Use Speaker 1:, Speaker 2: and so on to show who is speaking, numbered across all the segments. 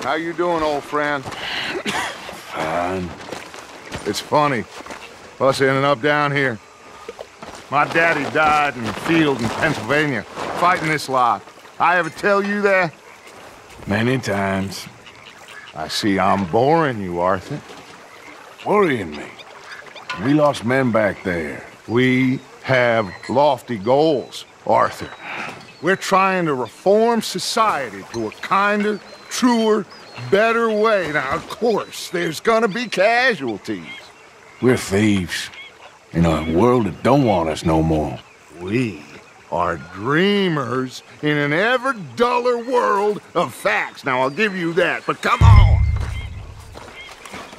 Speaker 1: How you doing, old friend?
Speaker 2: Fine.
Speaker 1: It's funny, us ending up down here. My daddy died in the field in Pennsylvania, fighting this lot. I ever tell you that?
Speaker 2: Many times.
Speaker 1: I see I'm boring you, Arthur.
Speaker 2: Worrying me. We lost men back there.
Speaker 1: We have lofty goals, Arthur. We're trying to reform society to a kinder, truer, better way. Now, of course, there's gonna be casualties.
Speaker 2: We're thieves. In a world that don't want us no more.
Speaker 1: We are dreamers in an ever duller world of facts. Now, I'll give you that, but come on.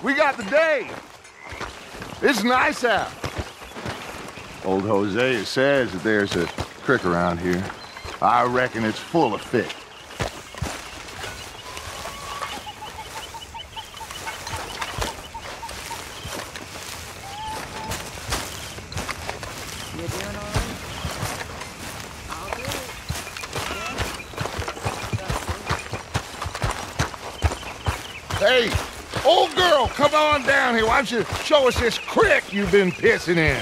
Speaker 1: We got the day. It's nice out. Old Hosea says that there's a creek around here. I reckon it's full of fish. Hey, old girl, come on down here. Why don't you show us this creek you've been pissing in?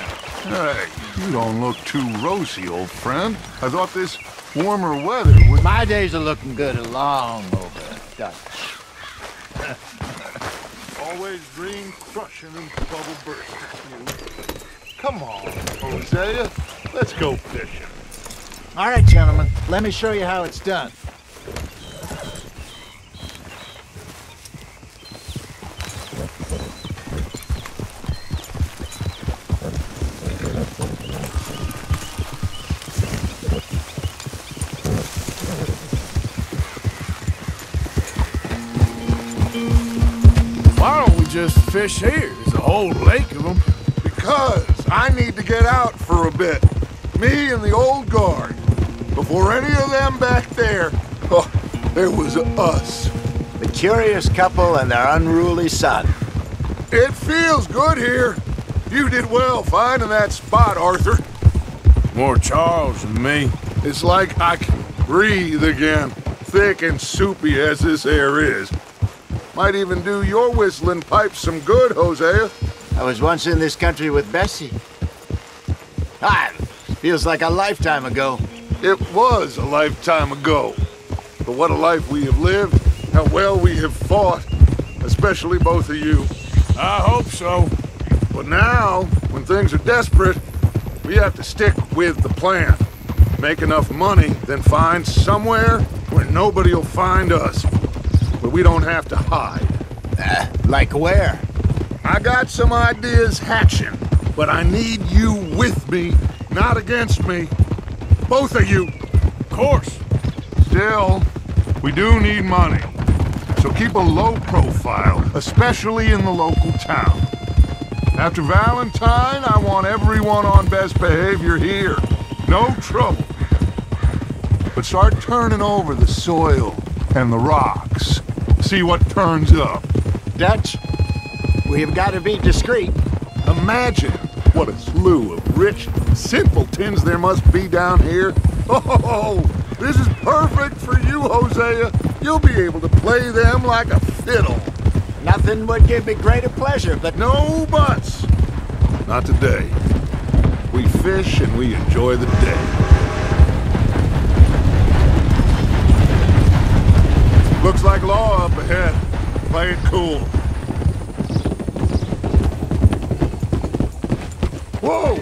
Speaker 3: Hey, you don't look too rosy, old friend. I thought this warmer weather would...
Speaker 4: My days are looking good along over Dutch.
Speaker 3: Always dream crushing and bubble bursting. Come on, Hosea. Let's go fishing.
Speaker 4: All right, gentlemen. Let me show you how it's done.
Speaker 2: Why don't we just fish here? There's a whole lake of them.
Speaker 1: Because I need to get out for a bit. Me and the old guard. Before any of them back there, oh, there was us.
Speaker 4: The curious couple and their unruly son.
Speaker 1: It feels good here. You did well finding that spot, Arthur.
Speaker 2: More Charles than me.
Speaker 1: It's like I can breathe again, thick and soupy as this air is. Might even do your whistling pipes some good, Hosea.
Speaker 4: I was once in this country with Bessie. Feels like a lifetime ago.
Speaker 1: It was a lifetime ago. But what a life we have lived, how well we have fought, especially both of you.
Speaker 2: I hope so.
Speaker 1: But now, when things are desperate, we have to stick with the plan. Make enough money, then find somewhere where nobody will find us. Where we don't have to hide.
Speaker 4: Like where?
Speaker 1: I got some ideas hatching, but I need you with me, not against me. Both of you.
Speaker 2: Of course.
Speaker 1: Still, we do need money. So keep a low profile, especially in the local town. After Valentine, I want everyone on best behavior here. No trouble. But start turning over the soil and the rocks. See what turns up.
Speaker 4: Dutch, we've got to be discreet.
Speaker 1: Imagine what a slew of rich simpletons there must be down here. Oh, this is perfect for you, Hosea. You'll be able to play them like a fiddle.
Speaker 4: Nothing would give me greater pleasure, but
Speaker 1: No buts. Not today. We fish and we enjoy the day. Looks like law up ahead. Play it cool. Whoa!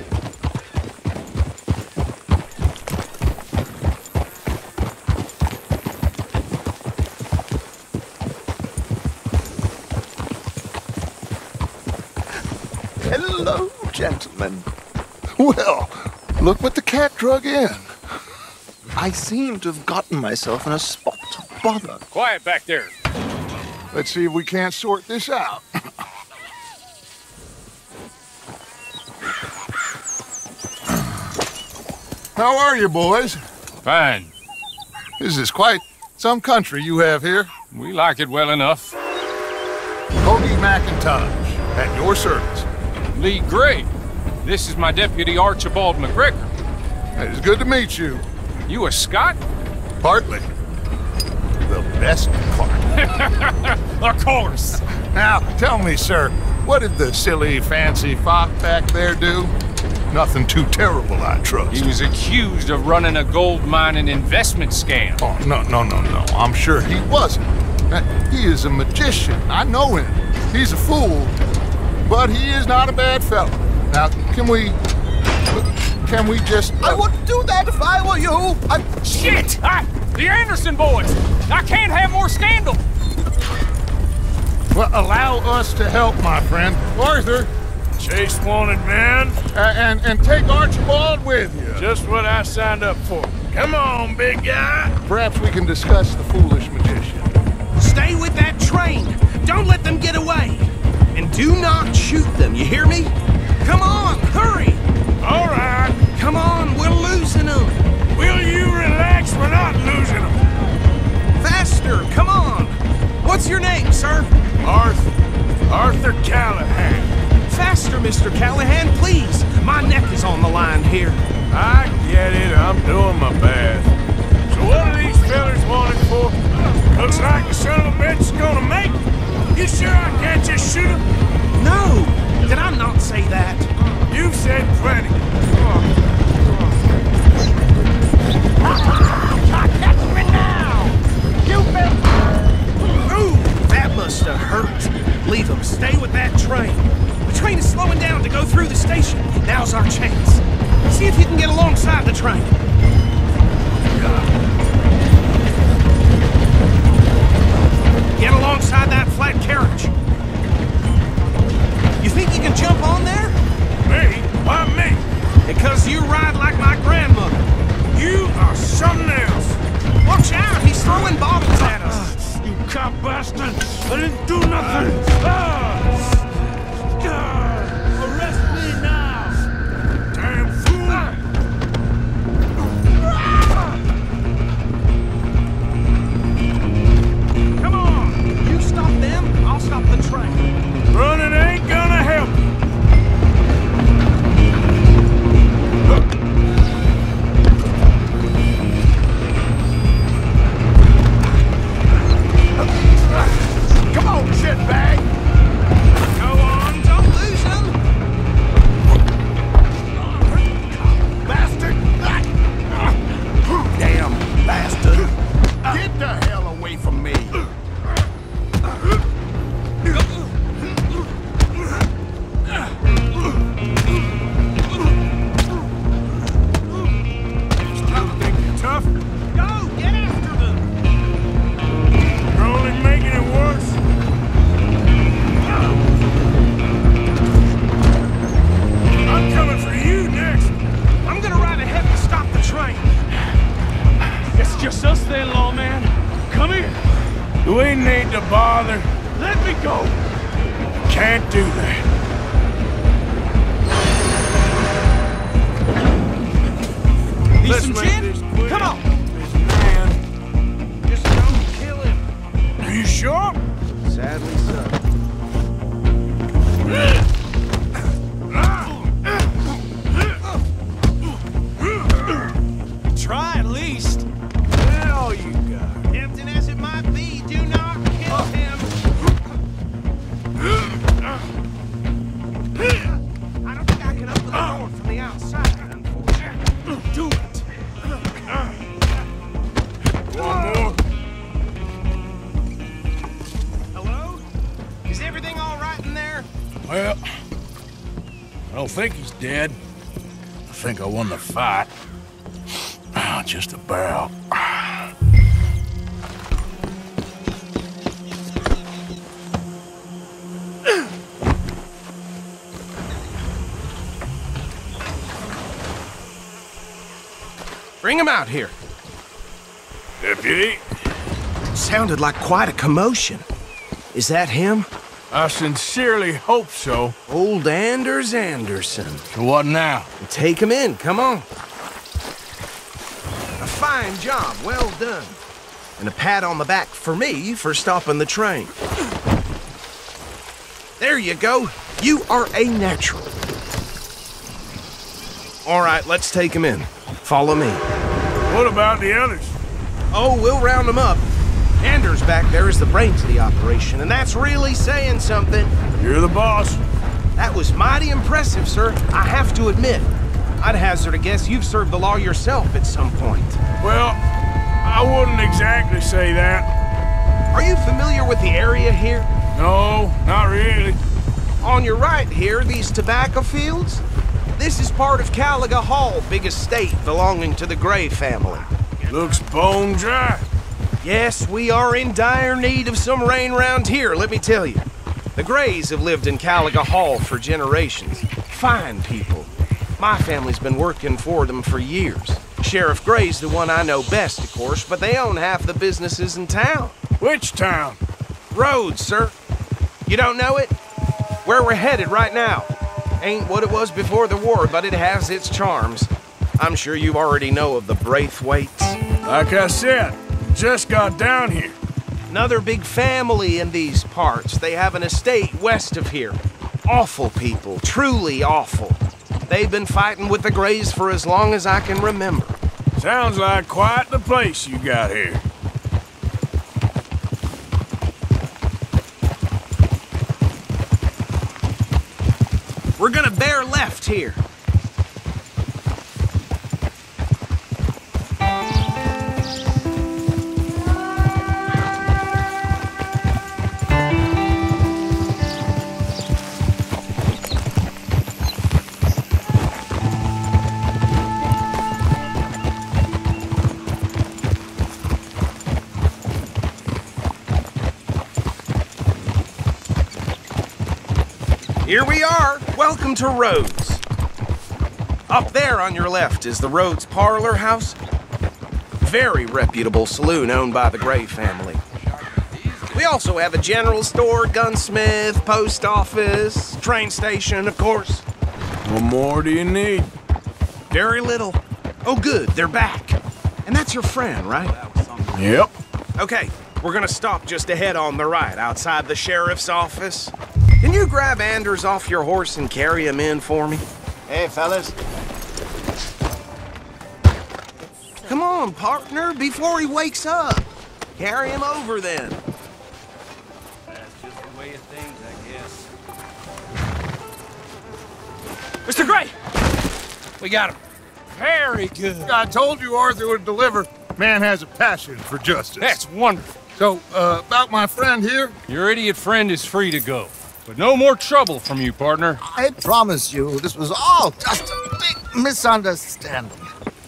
Speaker 4: hello, gentlemen.
Speaker 1: Well, look what the cat drug in.
Speaker 5: I seem to have gotten myself in a spot of bother.
Speaker 6: Quiet back there.
Speaker 1: Let's see if we can't sort this out. How are you, boys?
Speaker 6: Fine.
Speaker 1: This is quite some country you have here.
Speaker 6: We like it well enough.
Speaker 1: Hoagie McIntosh, at your service.
Speaker 6: Lee Gray. This is my deputy Archibald McGregor.
Speaker 1: It is good to meet you.
Speaker 6: You a Scot?
Speaker 1: Partly. The
Speaker 3: investment clerk.
Speaker 6: Of course.
Speaker 3: Now, tell me, sir, what did the silly, fancy fop back there do? Nothing too terrible, I trust.
Speaker 6: He was accused of running a gold mining investment scam.
Speaker 3: Oh, no. I'm sure he wasn't. He is a magician. I know him. He's a fool, but he is not a bad fellow. Now, can we just...
Speaker 5: I wouldn't do that if I were you.
Speaker 6: Shit! The Anderson boys! I can't have more scandal!
Speaker 3: Well, allow us to help, my friend. Arthur.
Speaker 7: Chase wanted man.
Speaker 3: And take Archibald with you.
Speaker 7: Just what I signed up for. Come on, big guy.
Speaker 3: Perhaps we can discuss the foolish magician.
Speaker 8: Stay with that train. Don't let them get away. And do not shoot them, you hear me? Come on, hurry!
Speaker 7: All right.
Speaker 8: Come on, we're losing them.
Speaker 7: Will you relax? We're not losing them.
Speaker 8: Faster, come on. What's your name, sir?
Speaker 7: Arthur Callahan.
Speaker 8: Faster, Mr. Callahan, please. My neck is on the line here.
Speaker 7: I get it. I'm doing my best. So what are these fellas wanted for? Looks like the son of a bitch is gonna make it. You sure I can't just shoot him?
Speaker 8: No, did I not say that?
Speaker 7: You've said plenty.
Speaker 8: Catch me now! You Ooh, that must have hurt. Leave them. Stay with that train. The train is slowing down to go through the station. Now's our chance. See if you can get alongside the train. Get alongside that flat carriage. You think you can jump on there?
Speaker 7: Me? Why me?
Speaker 8: Because you ride like my grandmother.
Speaker 7: You are something else.
Speaker 8: Watch out, he's throwing bottles at us.
Speaker 7: You cop bastard! I didn't do nothing! Arrest me now! Damn fool!
Speaker 8: Come on! You stop them, I'll stop the train.
Speaker 7: Running ain't gonna help.
Speaker 3: Come on, shitbag!
Speaker 8: Go on, don't lose them.
Speaker 3: Bastard!
Speaker 8: Damn bastard.
Speaker 3: Get the hell away from me!
Speaker 7: Think you're tough?
Speaker 8: Go, get after them.
Speaker 7: You're only making it worse. I'm coming for you next.
Speaker 8: I'm gonna ride ahead and stop the train.
Speaker 7: It's just us then, lawman. Come here. We need to bother. Let me go. Can't do that.
Speaker 8: Need
Speaker 7: Let's
Speaker 8: some
Speaker 7: make
Speaker 8: gin?
Speaker 7: this quick.
Speaker 8: Come on.
Speaker 7: This man.
Speaker 8: Just don't kill him.
Speaker 7: Are you sure?
Speaker 8: Sadly so. Try at least.
Speaker 7: Hell you got.
Speaker 8: Tempting as it might be, do not kill him. I don't think I can open the door from the outside, unfortunately. Do it.
Speaker 7: One more.
Speaker 8: Hello? Is everything all right in there?
Speaker 2: Well, I don't think he's dead. I think I won the fight. Just about.
Speaker 8: Bring him out here.
Speaker 7: Deputy,
Speaker 8: Sounded like quite a commotion. Is that him?
Speaker 7: I sincerely hope so.
Speaker 8: Old Anders Anderson.
Speaker 2: So what now?
Speaker 8: Take him in, come on. A fine job, well done. And a pat on the back for me for stopping the train. There you go. You are a natural. All right, let's take him in. Follow me.
Speaker 7: What about the others?
Speaker 8: Oh, we'll round them up. Anders back there is the brains of the operation, and that's really saying something.
Speaker 2: You're the boss.
Speaker 8: That was mighty impressive, sir. I have to admit. I'd hazard a guess you've served the law yourself at some point.
Speaker 2: Well, I wouldn't exactly say that.
Speaker 8: Are you familiar with the area here?
Speaker 2: No, not really.
Speaker 8: On your right here, these tobacco fields? This is part of Caliga Hall, big estate belonging to the Gray family.
Speaker 2: Looks bone dry.
Speaker 8: Yes, we are in dire need of some rain round here, let me tell you. The Grays have lived in Caliga Hall for generations. Fine people. My family's been working for them for years. Sheriff Gray's the one I know best, of course, but they own half the businesses in town.
Speaker 2: Which town?
Speaker 8: Rhodes, sir. You don't know it? Where we're headed right now. Ain't what it was before the war, but it has its charms. I'm sure you already know of the Braithwaites.
Speaker 2: Like I said, just got down here.
Speaker 8: Another big family in these parts. They have an estate west of here. Awful people, truly awful. They've been fighting with the Grays for as long as I can remember.
Speaker 2: Sounds like quite the place you got here.
Speaker 8: We're gonna bear left here. Here we are. Welcome to Rhodes. Up there on your left is the Rhodes Parlor House. Very reputable saloon owned by the Gray family. We also have a general store, gunsmith, post office, train station, of course.
Speaker 2: What more do you need?
Speaker 8: Very little. Oh, good, they're back. And that's your friend, right?
Speaker 2: Yep.
Speaker 8: Okay, we're gonna stop just ahead on the right, outside the sheriff's office. Can you grab Anders off your horse and carry him in for me?
Speaker 4: Hey, fellas.
Speaker 8: Come on, partner, before he wakes up. Carry him over, then.
Speaker 6: That's just the way of things, I guess.
Speaker 7: Mr. Gray! We got him. Very good.
Speaker 3: I told you Arthur would deliver. Man has a passion for justice.
Speaker 7: That's wonderful.
Speaker 3: So, about my friend here?
Speaker 6: Your idiot friend is free to go. But no more trouble from you, partner.
Speaker 5: I promise you, this was all just a big misunderstanding.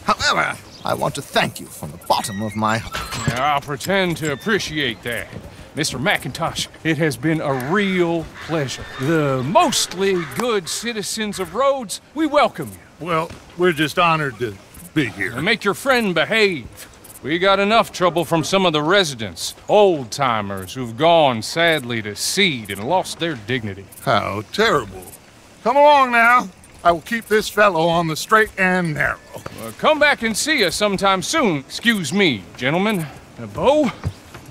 Speaker 5: However, I want to thank you from the bottom of my heart.
Speaker 6: Now, I'll pretend to appreciate that. Mr. McIntosh, it has been a real pleasure. The mostly good citizens of Rhodes, we welcome you.
Speaker 3: Well, we're just honored to be here.
Speaker 6: And make your friend behave. We got enough trouble from some of the residents, old-timers who've gone, sadly, to seed and lost their dignity.
Speaker 3: How terrible. Come along now. I will keep this fellow on the straight and narrow.
Speaker 6: Come back and see us sometime soon. Excuse me, gentlemen. Bo,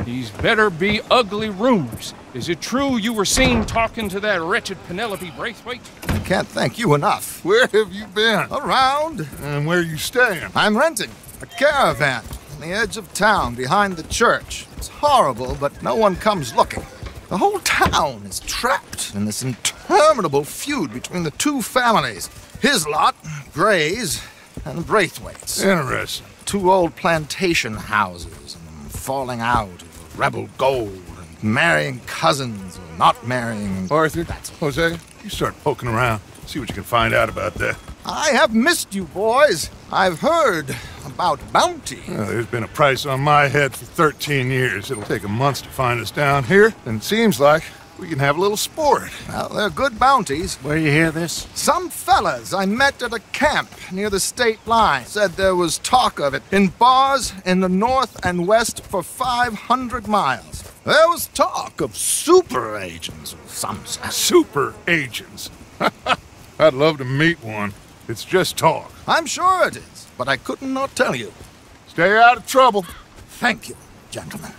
Speaker 6: these better be ugly rumors. Is it true you were seen talking to that wretched Penelope Braithwaite?
Speaker 5: I can't thank you enough.
Speaker 3: Where have you been?
Speaker 5: Around,
Speaker 3: And where you staying?
Speaker 5: I'm renting a caravan on the edge of town behind the church. It's horrible, but no one comes looking. The whole town is trapped in this interminable feud between the two families. His lot, Gray's, and the Braithwaites.
Speaker 3: Interesting.
Speaker 5: Two old plantation houses, and falling out of rebel gold, and marrying cousins or not marrying.
Speaker 3: Arthur, Jose, you start poking around. See what you can find out about that.
Speaker 5: I have missed you, boys. I've heard about bounty.
Speaker 3: Well, there's been a price on my head for 13 years. It'll take a month to find us down here, and it seems like we can have a little sport.
Speaker 5: Well, they're good bounties.
Speaker 4: Where you hear this?
Speaker 5: Some fellas I met at a camp near the state line said there was talk of it in bars in the north and west for 500 miles. There was talk of super agents of some sort.
Speaker 3: Super agents. I'd love to meet one. It's just talk.
Speaker 5: I'm sure it is, but I could not tell you.
Speaker 3: Stay out of trouble.
Speaker 5: Thank you, gentlemen.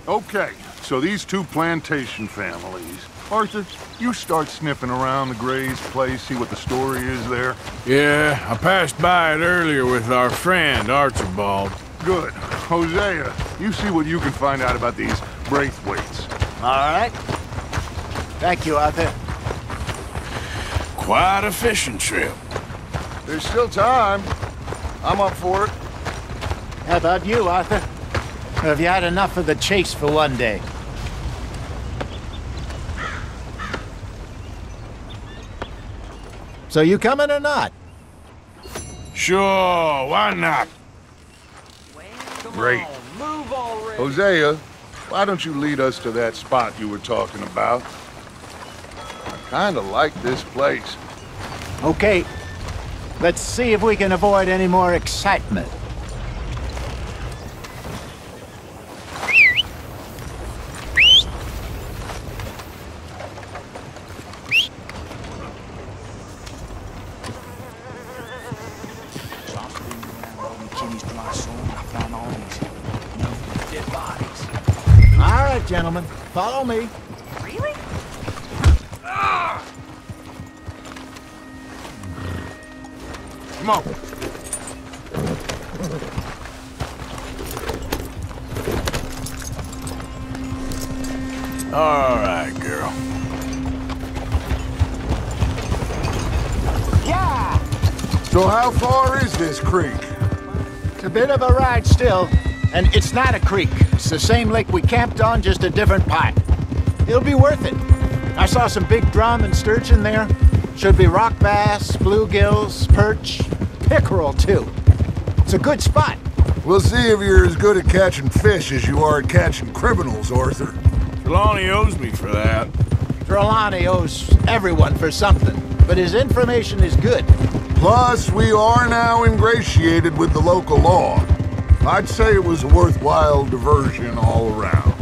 Speaker 1: Okay, so these two plantation families, Arthur, you start sniffing around the Gray's place, see what the story is there.
Speaker 7: Yeah, I passed by it earlier with our friend, Archibald.
Speaker 1: Good. Hosea, you see what you can find out about these Braithwaites.
Speaker 4: All right. Thank you, Arthur.
Speaker 7: Quite a fishing trip.
Speaker 3: There's still time. I'm up for it.
Speaker 4: How about you, Arthur? Or have you had enough of the chase for one day? So you coming or not?
Speaker 7: Sure, why not?
Speaker 1: Great. Hosea, why don't you lead us to that spot you were talking about? I kind of like this place.
Speaker 4: Okay. Let's see if we can avoid any more excitement. All right, gentlemen, follow me.
Speaker 9: Really?
Speaker 1: Come on.
Speaker 7: All right, girl.
Speaker 4: Yeah!
Speaker 1: So how far is this creek?
Speaker 4: It's a bit of a ride still, and it's not a creek. It's the same lake we camped on, just a different part. It'll be worth it. I saw some big drum and sturgeon there. Should be rock bass, bluegills, perch, pickerel too. It's a good spot.
Speaker 1: We'll see if you're as good at catching fish as you are at catching criminals, Arthur.
Speaker 7: Trelawney owes me for that.
Speaker 4: Trelawney owes everyone for something, but his information is good.
Speaker 1: Plus, we are now ingratiated with the local law. I'd say it was a worthwhile diversion all around.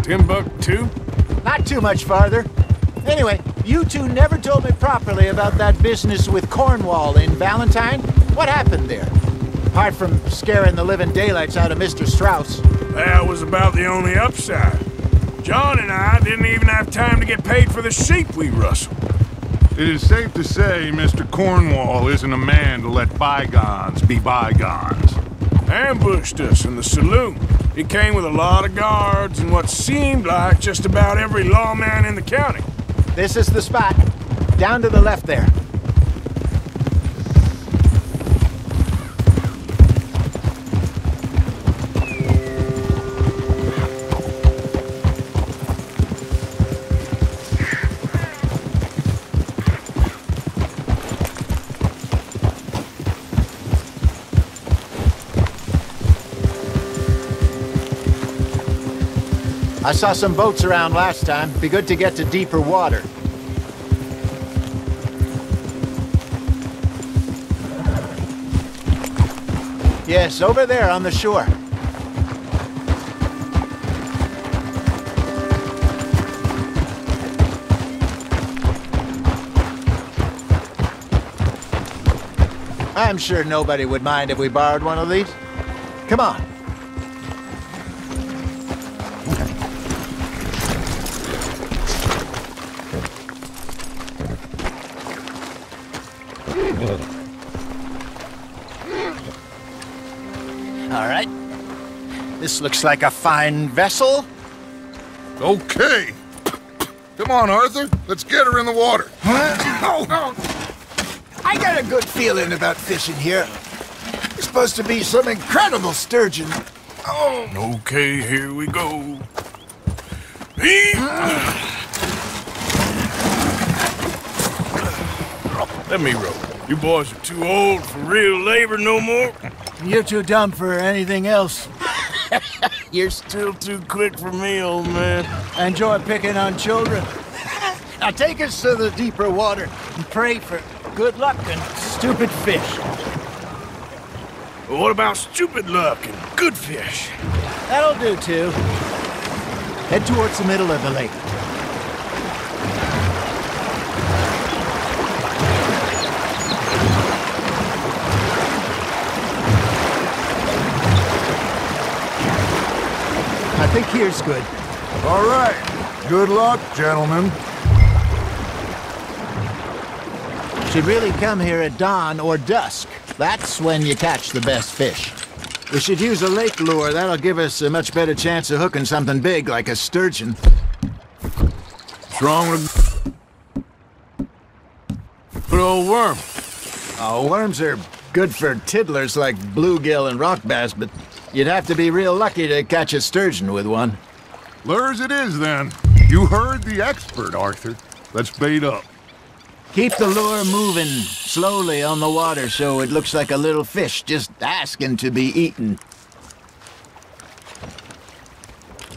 Speaker 7: Timbuktu?
Speaker 4: Not too much farther. Anyway, you two never told me properly about that business with Cornwall in Valentine. What happened there? Apart from scaring the living daylights out of Mr. Strauss.
Speaker 7: That was about the only upside. John and I didn't even have time to get paid for the sheep we rustled.
Speaker 1: It is safe to say Mr. Cornwall isn't a man to let bygones be bygones.
Speaker 7: Ambushed us in the saloon. He came with a lot of guards and what seemed like just about every lawman in the county.
Speaker 4: This is the spot. Down to the left there. I saw some boats around last time. Be good to get to deeper water. Yes, over there on the shore. I'm sure nobody would mind if we borrowed one of these. Come on. All right. This looks like a fine vessel.
Speaker 1: Okay. Come on, Arthur. Let's get her in the water.
Speaker 4: I got a good feeling about fishing here. It's supposed to be some incredible sturgeon.
Speaker 2: Okay, here we go. Let me row. You boys are too old for real labor no more.
Speaker 4: You're too dumb for anything else.
Speaker 2: You're still too quick for me, old man.
Speaker 4: Enjoy picking on children. Now take us to the deeper water and pray for good luck and stupid fish.
Speaker 2: What about stupid luck and good fish?
Speaker 4: That'll do, too. Head towards the middle of the lake. I think here's good.
Speaker 1: All right. Good luck, gentlemen.
Speaker 4: Should really come here at dawn or dusk. That's when you catch the best fish. We should use a lake lure. That'll give us a much better chance of hooking something big like a sturgeon.
Speaker 2: What's wrong with good old worm?
Speaker 4: Oh, worms are good for tiddlers like bluegill and rock bass, but you'd have to be real lucky to catch a sturgeon with one.
Speaker 1: Lures it is, then. You heard the expert, Arthur. Let's bait up.
Speaker 4: Keep the lure moving slowly on the water so it looks like a little fish just asking to be eaten.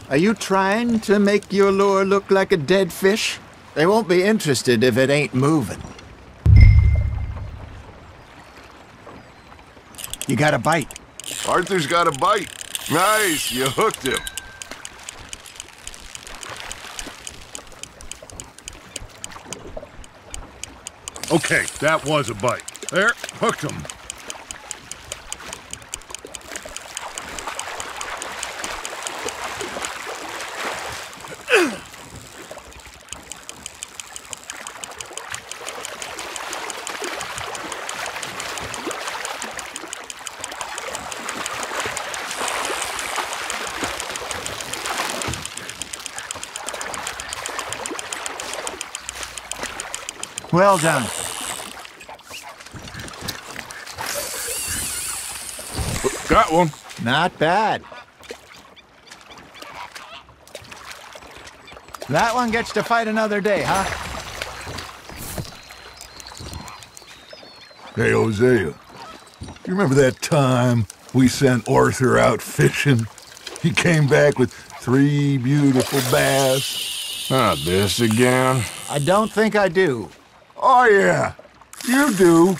Speaker 4: Are you trying to make your lure look like a dead fish? They won't be interested if it ain't moving. You got a bite.
Speaker 1: Arthur's got a bite. Nice, you hooked him. Okay, that was a bite. There, hooked him.
Speaker 4: Well done.
Speaker 2: Got one.
Speaker 4: Not bad. That one gets to fight another day, huh?
Speaker 1: Hey, Hosea, you remember that time we sent Arthur out fishing? He came back with 3 beautiful bass.
Speaker 2: Not this again.
Speaker 4: I don't think I do.
Speaker 1: Oh, yeah, you do.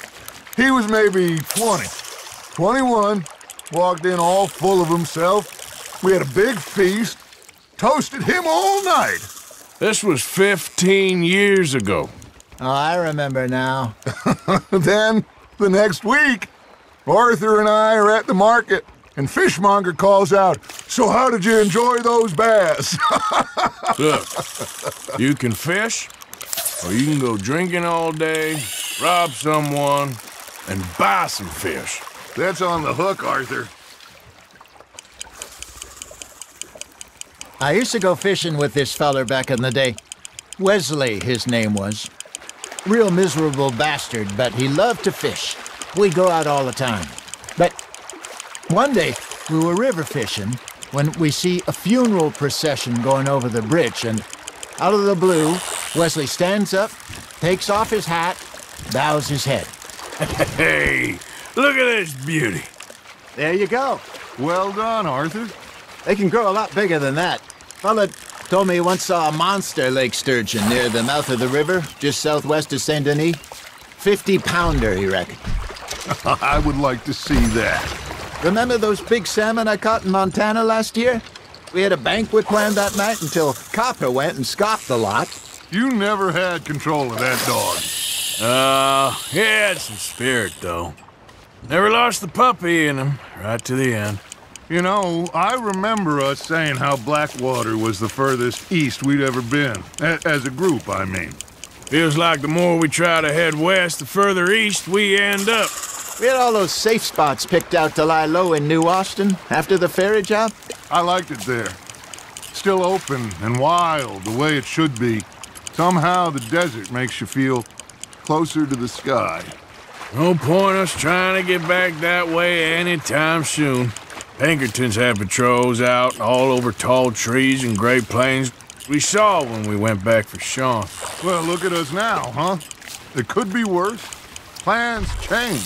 Speaker 1: He was maybe 20, 21, walked in all full of himself. We had a big feast, toasted him all night.
Speaker 2: This was 15 years ago.
Speaker 4: Oh, I remember now.
Speaker 1: Then, the next week, Arthur and I are at the market, and Fishmonger calls out, "So how did you enjoy those bass?"
Speaker 2: Look, you can fish, or you can go drinking all day, rob someone, and buy some fish.
Speaker 1: That's on the hook, Arthur.
Speaker 4: I used to go fishing with this feller back in the day. Wesley, his name was. Real miserable bastard, but he loved to fish. We'd go out all the time. But one day, we were river fishing when we see a funeral procession going over the bridge, and out of the blue, Wesley stands up, takes off his hat, bows his head.
Speaker 2: Hey, look at this beauty.
Speaker 4: There you go.
Speaker 1: Well done, Arthur.
Speaker 4: They can grow a lot bigger than that. Fella told me he once saw a monster lake sturgeon near the mouth of the river, just southwest of Saint Denis. 50-pounder, he reckoned.
Speaker 1: I would like to see that.
Speaker 4: Remember those big salmon I caught in Montana last year? We had a banquet planned that night until Copper went and scoffed the lot.
Speaker 1: You never had control of that dog.
Speaker 2: He had some spirit, though. Never lost the puppy in him, right to the end.
Speaker 1: You know, I remember us saying how Blackwater was the furthest east we'd ever been. As a group, I mean.
Speaker 2: Feels like the more we try to head west, the further east we end up.
Speaker 4: We had all those safe spots picked out to lie low in New Austin after the ferry job.
Speaker 1: I liked it there. Still open and wild, the way it should be. Somehow the desert makes you feel closer to the sky.
Speaker 2: No point us trying to get back that way anytime soon. Pinkertons had patrols out all over tall trees and Great Plains. We saw when we went back for Sean.
Speaker 1: Well, look at us now, huh? It could be worse. Plans change.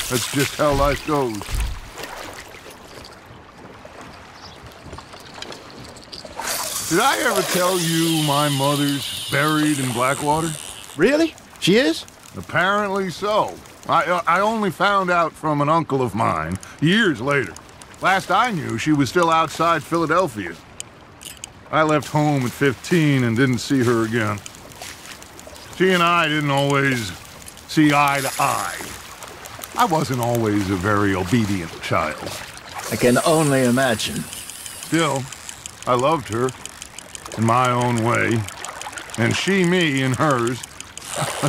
Speaker 1: That's just how life goes. Did I ever tell you my mother's buried in Blackwater?
Speaker 4: Really? She is?
Speaker 1: Apparently so. I only found out from an uncle of mine years later. Last I knew, she was still outside Philadelphia. I left home at 15 and didn't see her again. She and I didn't always see eye to eye. I wasn't always a very obedient child.
Speaker 4: I can only imagine.
Speaker 1: Still, I loved her in my own way, and she me in hers.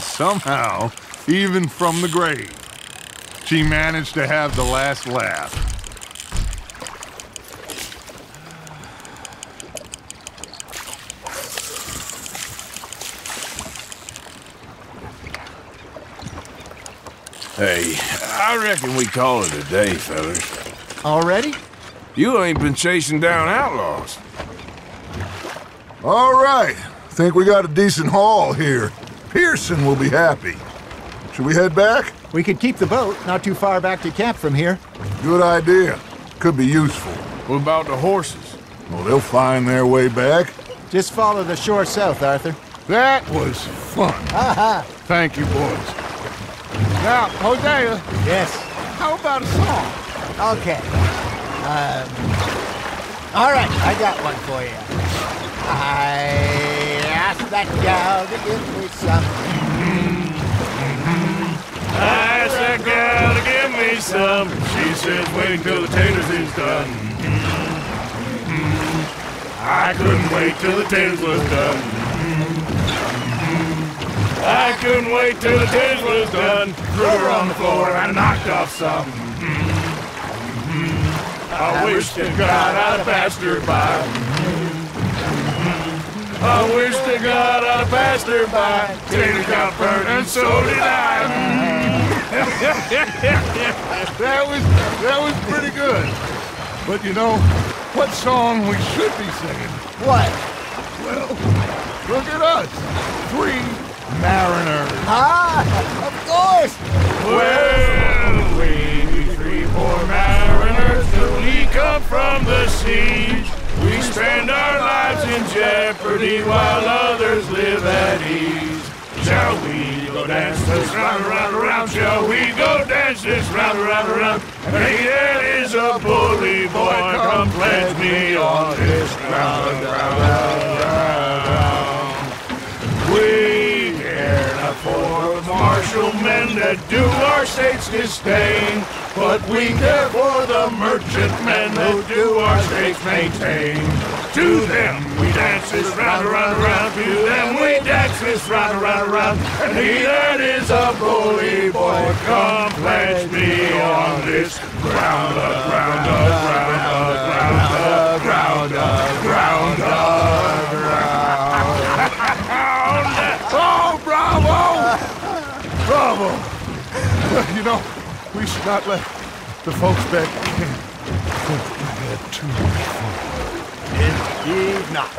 Speaker 1: Somehow, even from the grave, she managed to have the last laugh.
Speaker 2: Hey, I reckon we call it a day, fellas.
Speaker 4: Already?
Speaker 2: You ain't been chasing down outlaws.
Speaker 1: All right. Think we got a decent haul here. Pearson will be happy. Should we head back?
Speaker 4: We could keep the boat not too far back to camp from here.
Speaker 1: Good idea. Could be useful.
Speaker 2: What about the horses?
Speaker 1: Well, they'll find their way back.
Speaker 4: Just follow the shore south, Arthur.
Speaker 1: That was fun.
Speaker 4: Aha!
Speaker 1: Thank you, boys. Now, Hosea,
Speaker 4: Yes.
Speaker 1: how about a song?
Speaker 4: Okay. All right, I got one for you. I asked that gal to give me some.
Speaker 7: I asked that gal to give me some. She says, wait till the taters is done. I couldn't wait till the taters was done. I couldn't wait till the taters was done. Threw her on the floor and I knocked off some. I wish to God I'd have passed her by. I wish to God I'd have passed her by. Tater got burned and so did I.
Speaker 1: That was pretty good. But you know, what song we should be singing?
Speaker 4: What?
Speaker 1: Well, look at us. 3 mariners.
Speaker 4: Ah, of course.
Speaker 7: Well, we 3 poor mariners, we come from the siege. We spend our lives in jeopardy while others live at ease. Shall we go dance this round, around, around? Shall we go dance this round, around, around? Hey, that is a bully boy, come pledge me on this ground, ground. We care not for martial men that do our state's disdain, but we care for the merchant men who do our state's maintain. To them we dance this round, around, around. To them we dance this round, around, around. And he that is a bully boy, come pledge me on this ground, ground, ground, ground, ground, ground, ground.
Speaker 1: Oh, bravo! Bravo! You know, we should not let the folks back in think we had too much fun.
Speaker 4: Indeed not.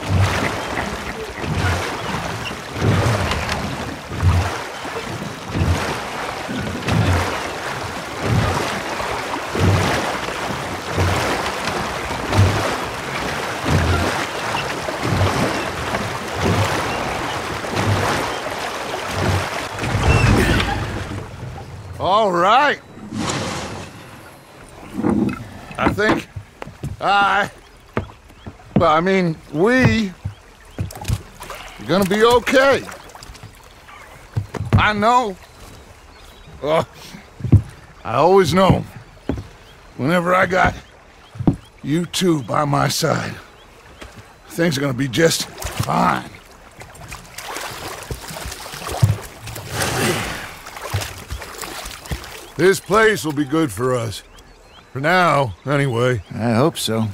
Speaker 1: All right. I think we're gonna be okay. I know. I always know. Whenever I got you two by my side, things are gonna be just fine. This place will be good for us. For now, anyway.
Speaker 4: I hope so.